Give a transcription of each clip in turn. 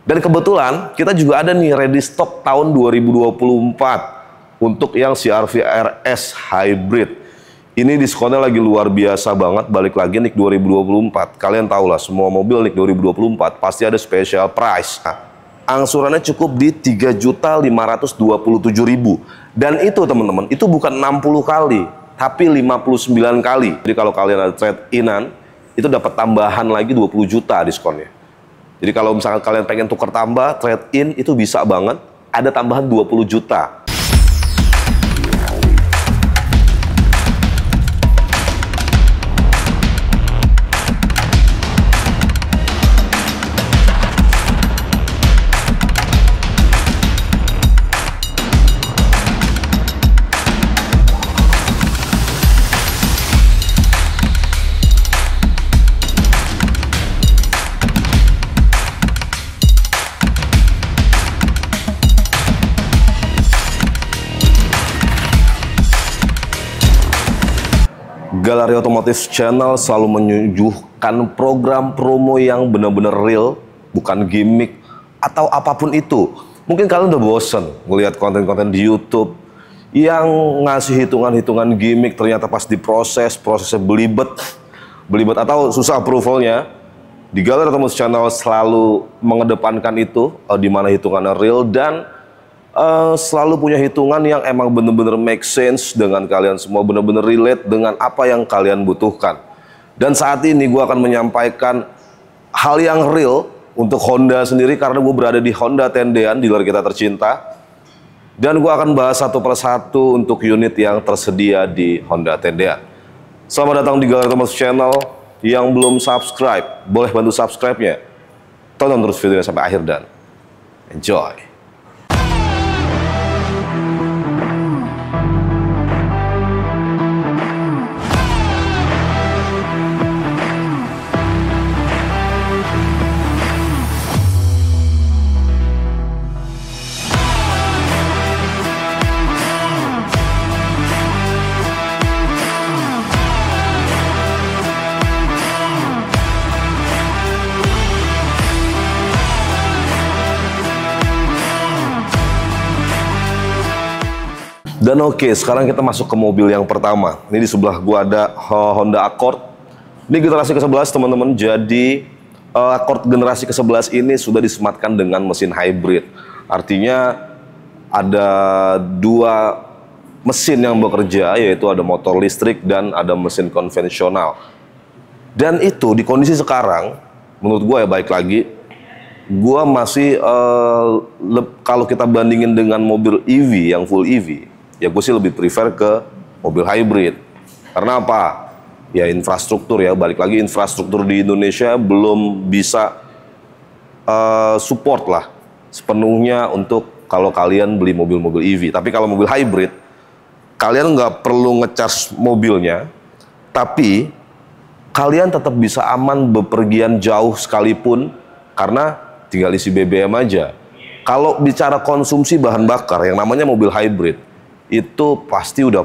Dan kebetulan kita juga ada nih ready stock tahun 2024 untuk yang CR-V RS Hybrid. Ini diskonnya lagi luar biasa banget, balik lagi NIK 2024. Kalian tahu lah, semua mobil NIK 2024 pasti ada special price. Nah, angsurannya cukup di 3.527.000. Dan itu teman-teman, itu bukan 60 kali, tapi 59 kali. Jadi kalau kalian ada trade-inan, itu dapat tambahan lagi 20 juta diskonnya. Jadi kalau misalkan kalian pengen tuker tambah, trade-in itu bisa banget, ada tambahan 20 juta. Galeri Otomotif Channel selalu menyuguhkan program promo yang benar-benar real, bukan gimmick atau apapun itu. Mungkin kalian udah bosen melihat konten-konten di YouTube yang ngasih hitungan-hitungan gimmick, ternyata pas diproses, prosesnya belibet atau susah approvalnya. Di Galeri Otomotif Channel selalu mengedepankan itu, di mana hitungannya real dan selalu punya hitungan yang emang bener-bener make sense dengan kalian semua, bener-bener relate dengan apa yang kalian butuhkan. Dan saat ini gue akan menyampaikan hal yang real untuk Honda sendiri, karena gue berada di Honda Tendean, dealer kita tercinta. Dan gue akan bahas satu persatu untuk unit yang tersedia di Honda Tendean. Selamat datang di Galeri Otomotif Channel. Yang belum subscribe, boleh bantu subscribe-nya. Tonton terus videonya sampai akhir dan enjoy. Dan oke, sekarang kita masuk ke mobil yang pertama. Ini di sebelah gua ada Honda Accord. Ini generasi ke-11 teman-teman. Jadi Accord generasi ke-11 ini sudah disematkan dengan mesin hybrid. Artinya ada dua mesin yang bekerja, yaitu ada motor listrik dan ada mesin konvensional. Dan itu di kondisi sekarang, menurut gua ya, baik lagi, gua masih kalau kita bandingin dengan mobil EV yang full EV, ya gue sih lebih prefer ke mobil hybrid. Karena apa? Ya infrastruktur ya, balik lagi infrastruktur di Indonesia belum bisa support lah sepenuhnya untuk kalau kalian beli mobil-mobil EV. Tapi kalau mobil hybrid, kalian nggak perlu ngecas mobilnya, tapi kalian tetap bisa aman bepergian jauh sekalipun karena tinggal isi BBM aja. Kalau bicara konsumsi bahan bakar, yang namanya mobil hybrid, itu pasti udah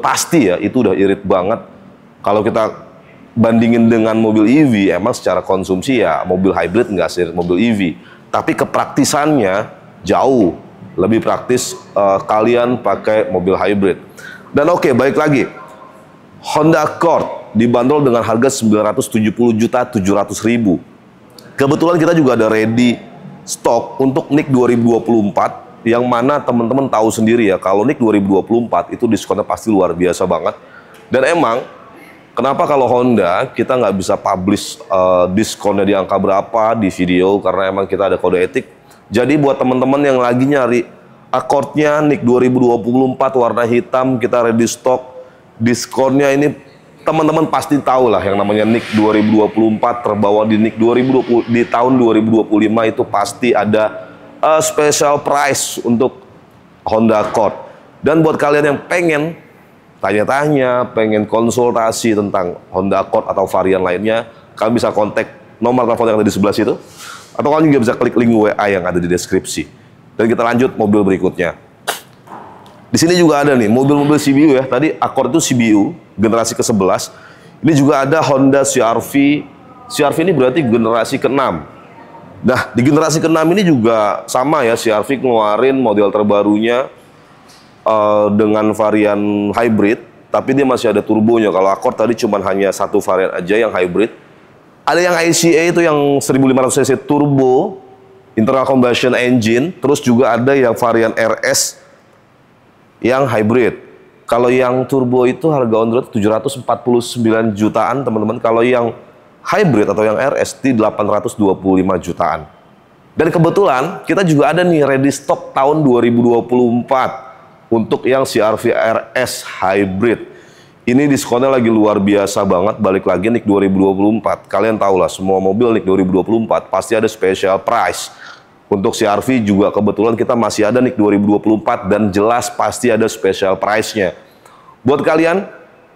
pasti ya, itu udah irit banget. Kalau kita bandingin dengan mobil EV, emang secara konsumsi ya mobil hybrid nggak seirit mobil EV, tapi kepraktisannya jauh lebih praktis kalian pakai mobil hybrid. Dan oke, balik lagi, Honda Accord dibanderol dengan harga 970.700.000. Kebetulan kita juga ada ready stock untuk NIK 2024. Yang mana teman-teman tahu sendiri ya, kalau NIK 2024 itu diskonnya pasti luar biasa banget. Dan emang, kenapa kalau Honda kita nggak bisa publish diskonnya di angka berapa di video, karena emang kita ada kode etik. Jadi buat teman-teman yang lagi nyari Accordnya NIK 2024 warna hitam, kita ready stock. Diskonnya ini teman-teman pasti tahu lah, yang namanya NIK 2024 terbawa di NIK 2020, di tahun 2025 itu pasti ada special price untuk Honda Accord. Dan buat kalian yang pengen tanya-tanya, pengen konsultasi tentang Honda Accord atau varian lainnya, kalian bisa kontak nomor telepon yang ada di sebelah situ, atau kalian juga bisa klik link WA yang ada di deskripsi. Dan kita lanjut mobil berikutnya. Di sini juga ada nih mobil-mobil CBU ya. Tadi Accord itu CBU generasi ke-11. Ini juga ada Honda CR-V. CR-V ini berarti generasi ke-6. Nah, di generasi ke-6 ini juga sama ya, CR-V ngeluarin model terbarunya dengan varian hybrid, tapi dia masih ada turbonya. Kalau Accord tadi cuma hanya satu varian aja yang hybrid. Ada yang ICE itu yang 1500 cc turbo, internal combustion engine, terus juga ada yang varian RS yang hybrid. Kalau yang turbo itu harga on road 749 jutaan, teman-teman. Kalau yang hybrid atau yang RS di 825 jutaan. Dan kebetulan kita juga ada nih ready stock tahun 2024 untuk yang CR-V RS hybrid. Ini diskonnya lagi luar biasa banget. Balik lagi NIK 2024. Kalian tahu lah, semua mobil NIK 2024 pasti ada special price. Untuk CR-V juga kebetulan kita masih ada NIK 2024 dan jelas pasti ada special price-nya. Buat kalian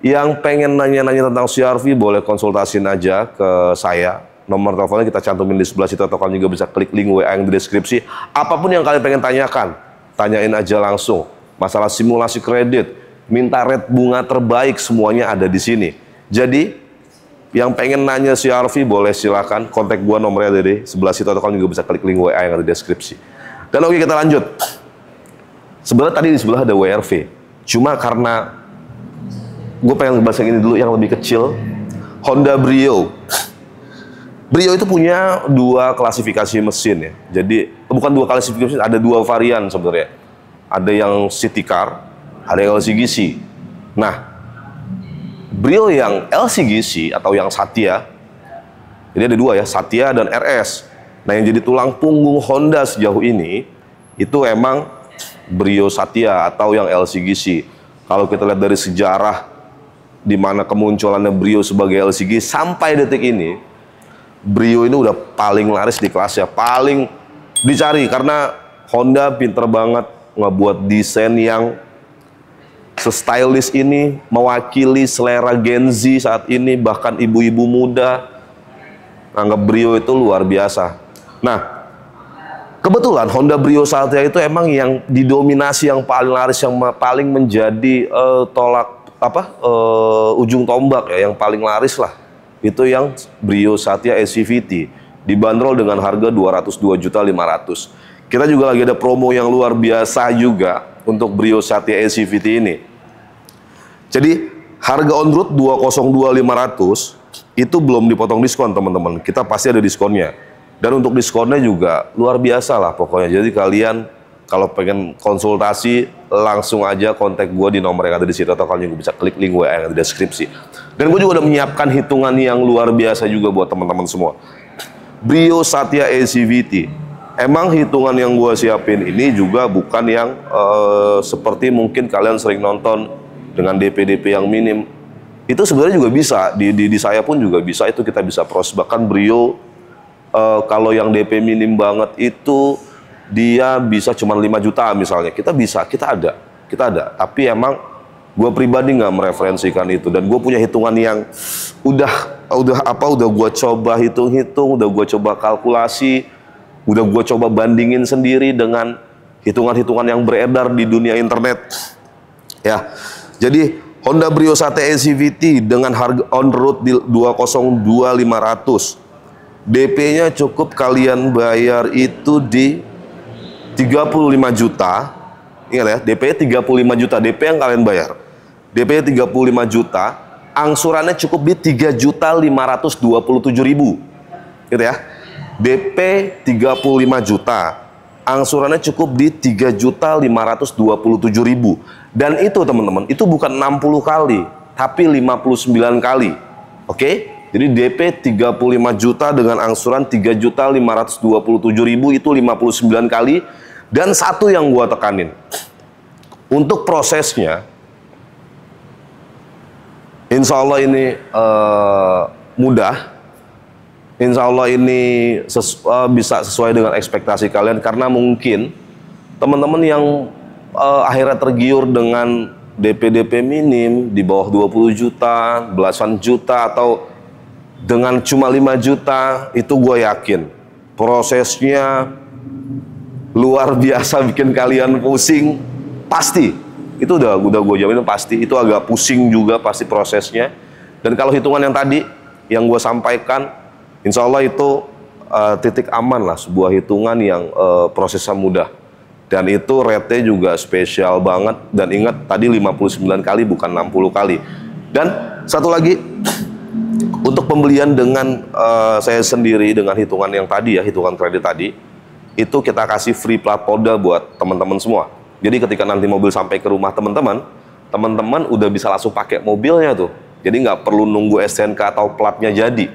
yang pengen nanya-nanya tentang CR-V, boleh konsultasiin aja ke saya. Nomor teleponnya kita cantumin di sebelah situ, atau kalian juga bisa klik link WA yang di deskripsi. Apapun yang kalian pengen tanyakan, tanyain aja langsung. Masalah simulasi kredit, minta rate bunga terbaik, semuanya ada di sini. Jadi, yang pengen nanya CR-V boleh silakan kontak gua, nomornya ada di sebelah situ, atau kalian juga bisa klik link WA yang ada di deskripsi. Dan oke, kita lanjut. Sebenarnya tadi di sebelah ada WRV. Cuma karena gue pengen ngebahas yang ini dulu, yang lebih kecil. Honda Brio. Brio itu punya dua klasifikasi mesin ya. Jadi bukan dua klasifikasi mesin, ada dua varian sebenarnya. Ada yang city car, ada yang LCGC. Nah, Brio yang LCGC atau yang Satya, jadi ada dua ya, Satya dan RS. Nah, yang jadi tulang punggung Honda sejauh ini itu emang Brio Satya atau yang LCGC. Kalau kita lihat dari sejarah di mana kemunculannya Brio sebagai LCG sampai detik ini, Brio ini udah paling laris di kelasnya, paling dicari karena Honda pinter banget ngebuat desain yang se-stylish ini, mewakili selera Gen Z saat ini, bahkan ibu-ibu muda anggap Brio itu luar biasa. Nah, kebetulan Honda Brio Satya itu emang yang didominasi, yang paling laris, yang paling menjadi ujung tombak ya, yang paling laris lah. Itu yang Brio Satya SCVT dibanderol dengan harga 202.500.000. Kita juga lagi ada promo yang luar biasa juga untuk Brio Satya SCVT ini. Jadi harga on road 202.500 itu belum dipotong diskon, teman-teman. Kita pasti ada diskonnya. Dan untuk diskonnya juga luar biasa lah pokoknya. Jadi kalian kalau pengen konsultasi, langsung aja kontak gue di nomor yang ada di situ, atau kalian juga bisa klik link WA yang ada di deskripsi. Dan gue juga udah menyiapkan hitungan yang luar biasa juga buat teman-teman semua. Brio Satya ACVT, emang hitungan yang gue siapin ini juga bukan yang seperti mungkin kalian sering nonton dengan DP-DP yang minim. Itu sebenarnya juga bisa, di saya pun juga bisa, itu kita bisa proses. Bahkan Brio, kalau yang DP minim banget itu dia bisa cuma 5 juta misalnya, kita bisa, kita ada. Tapi emang gue pribadi nggak mereferensikan itu, dan gue punya hitungan yang udah gue coba hitung-hitung, udah gue coba kalkulasi, udah gue coba bandingin sendiri dengan hitungan-hitungan yang beredar di dunia internet. Ya, jadi Honda Brio Satya SCVT dengan harga on road di 202.500, DP-nya cukup kalian bayar itu di 35 juta. Ingat ya, DP-nya 35 juta, DP yang kalian bayar. DP-nya 35 juta, angsurannya cukup di 3.527.000. Gitu ya. DP 35 juta, angsurannya cukup di 3.527.000. Dan itu teman-teman, itu bukan 60 kali, tapi 59 kali. Oke? Jadi DP 35 juta dengan angsuran 3.527.000 itu 59 kali. Dan satu yang gua tekanin, untuk prosesnya, insya Allah ini mudah. Insya Allah ini bisa sesuai dengan ekspektasi kalian, karena mungkin teman-teman yang akhirnya tergiur dengan DP-DP minim di bawah 20 juta, belasan juta, atau dengan cuma 5 juta, itu gue yakin prosesnya luar biasa, bikin kalian pusing, pasti. Itu udah gue jamin pasti, itu agak pusing juga pasti prosesnya. Dan kalau hitungan yang tadi, yang gue sampaikan, insya Allah itu titik aman lah, sebuah hitungan yang prosesnya mudah. Dan itu rate-nya juga spesial banget. Dan ingat tadi 59 kali bukan 60 kali. Dan satu lagi, untuk pembelian dengan saya sendiri dengan hitungan yang tadi ya, hitungan kredit tadi, itu kita kasih free plat Polda buat teman-teman semua. Jadi ketika nanti mobil sampai ke rumah teman-teman udah bisa langsung pakai mobilnya tuh. Jadi nggak perlu nunggu STNK atau platnya jadi.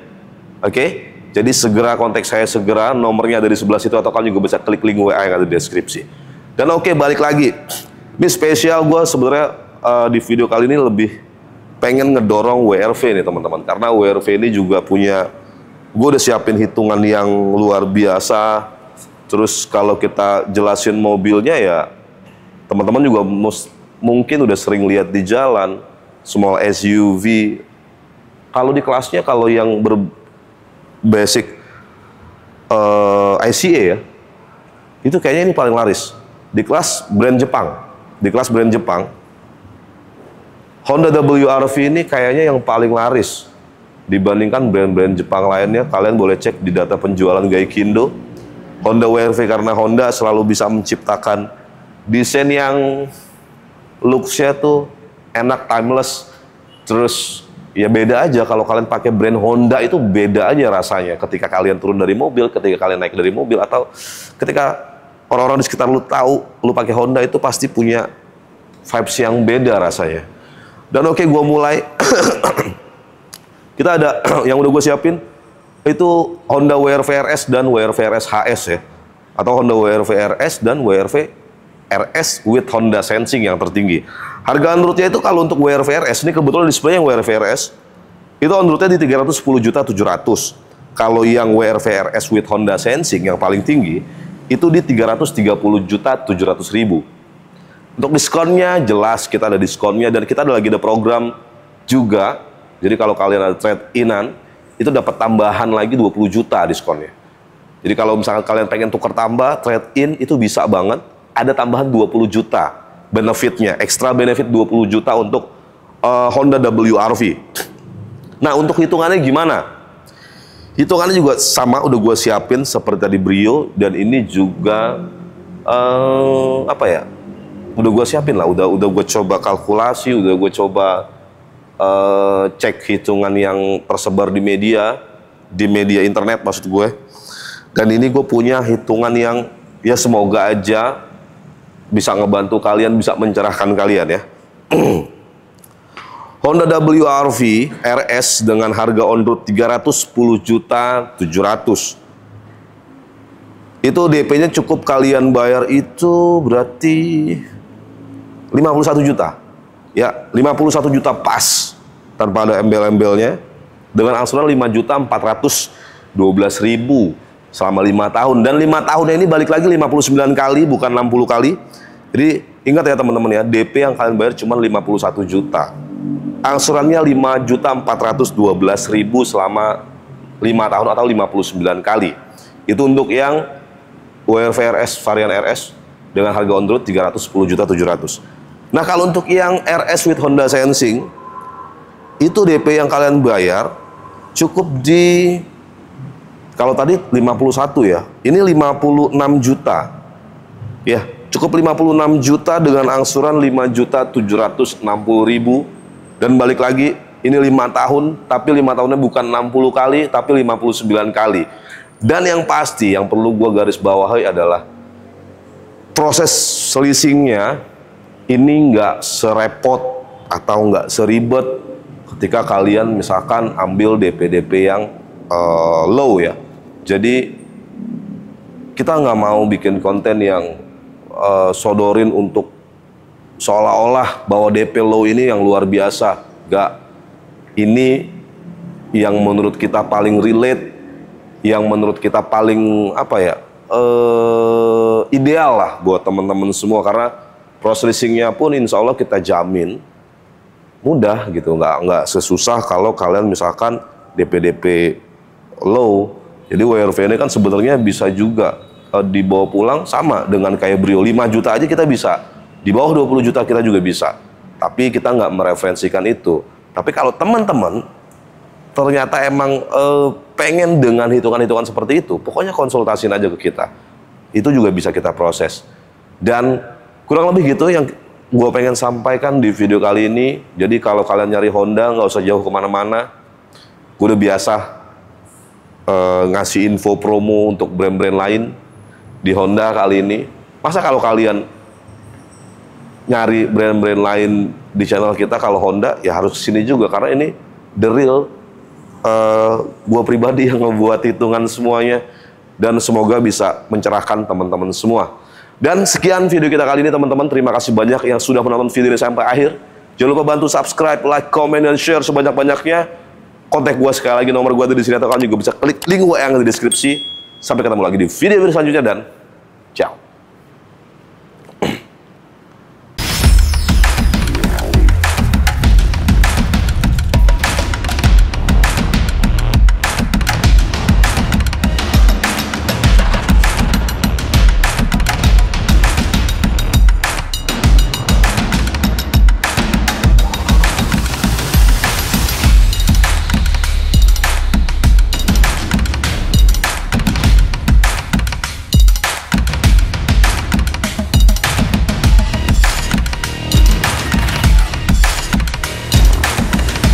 Oke? Jadi segera kontak saya segera, nomornya ada di sebelah situ atau kalian juga bisa klik link WA yang ada di deskripsi. Dan oke, balik lagi. Ini spesial gue sebenarnya di video kali ini lebih pengen ngedorong WRV nih teman-teman. Karena WRV ini juga punya, gue udah siapin hitungan yang luar biasa. Terus kalau kita jelasin mobilnya ya, teman-teman juga mungkin udah sering lihat di jalan, small SUV. Kalau di kelasnya, kalau yang basic ICE ya, itu kayaknya ini paling laris di kelas brand Jepang. Honda WRV ini kayaknya yang paling laris dibandingkan brand-brand Jepang lainnya. Kalian boleh cek di data penjualan Gaikindo. Honda WRV, karena Honda selalu bisa menciptakan desain yang looks-nya tuh enak, timeless. Terus ya beda aja kalau kalian pakai brand Honda, itu beda aja rasanya ketika kalian turun dari mobil, ketika kalian naik dari mobil, atau ketika orang-orang di sekitar lu tahu lu pakai Honda, itu pasti punya vibes yang beda rasanya. Dan oke, gue mulai. Kita ada yang udah gue siapin itu Honda WRV RS dan WRV RS HS ya, atau Honda WRV RS dan WRV RS with Honda Sensing yang tertinggi. Harga on road-nya itu kalau untuk WRV RS ini kebetulan display yang WRV RS itu on road-nya di 310.700.000. Kalau yang WRV RS with Honda Sensing yang paling tinggi itu di 330.700.000. Untuk diskonnya jelas kita ada diskonnya, dan kita lagi ada program juga. Jadi kalau kalian ada trade-inan itu dapat tambahan lagi 20 juta diskonnya. Jadi kalau misalkan kalian pengen tuker tambah, trade-in itu bisa banget. Ada tambahan 20 juta benefitnya, ekstra benefit 20 juta untuk Honda WRV. Nah, untuk hitungannya gimana? Hitungannya juga sama, udah gue siapin seperti tadi Brio, dan ini juga apa ya? Udah gue siapin lah, udah gue coba kalkulasi, udah gue coba cek hitungan yang tersebar di media internet maksud gue. Dan ini gue punya hitungan yang ya semoga aja bisa ngebantu kalian, bisa mencerahkan kalian ya. Honda WRV RS dengan harga on road 310.700.000. Itu DP-nya cukup kalian bayar itu berarti 51 juta. Ya, 51 juta pas tanpa ada embel-embelnya, dengan angsuran 5.412.000 selama 5 tahun. Dan 5 tahunnya ini balik lagi 59 kali bukan 60 kali. Jadi ingat ya teman-teman ya, DP yang kalian bayar cuma 51 juta. Angsurannya 5.412.000 selama 5 tahun atau 59 kali. Itu untuk yang WRV RS varian RS dengan harga on road 310.700.000. Nah, kalau untuk yang RS with Honda Sensing, itu DP yang kalian bayar cukup di, kalau tadi 51 ya, ini 56 juta. Ya, cukup 56 juta dengan angsuran 5.760.000. Dan balik lagi, ini 5 tahun, tapi 5 tahunnya bukan 60 kali, tapi 59 kali. Dan yang pasti, yang perlu gua garis bawahi adalah proses selisingnya ini nggak serepot atau nggak seribet ketika kalian misalkan ambil DP-DP yang low ya. Jadi kita nggak mau bikin konten yang sodorin untuk seolah-olah bahwa DP low ini yang luar biasa. Nggak. Ini yang menurut kita paling relate, yang menurut kita paling apa ya, ideal lah buat teman-teman semua. Karena processingnya pun insya Allah kita jamin mudah gitu, nggak sesusah kalau kalian misalkan DP low. Jadi WRV ini kan sebenarnya bisa juga dibawa pulang sama dengan kayak Brio, 5 juta aja kita bisa, di bawah 20 juta kita juga bisa, tapi kita nggak mereferensikan itu. Tapi kalau teman-teman ternyata emang pengen dengan hitungan-hitungan seperti itu, pokoknya konsultasiin aja ke kita. Itu juga bisa kita proses. Dan kurang lebih gitu yang gue pengen sampaikan di video kali ini. Jadi kalau kalian nyari Honda, nggak usah jauh kemana-mana. Gue udah biasa ngasih info promo untuk brand-brand lain di Honda kali ini. Masa kalau kalian nyari brand-brand lain di channel kita, kalau Honda ya harus kesini juga, karena ini the real gue pribadi yang ngebuat hitungan semuanya, dan semoga bisa mencerahkan teman-teman semua. Dan sekian video kita kali ini teman-teman, terima kasih banyak yang sudah menonton video ini sampai akhir. Jangan lupa bantu subscribe, like, comment, dan share sebanyak-banyaknya. Kontak gue sekali lagi, nomor gue ada di sini, atau kalian juga bisa klik link WA yang ada di deskripsi. Sampai ketemu lagi di video selanjutnya, dan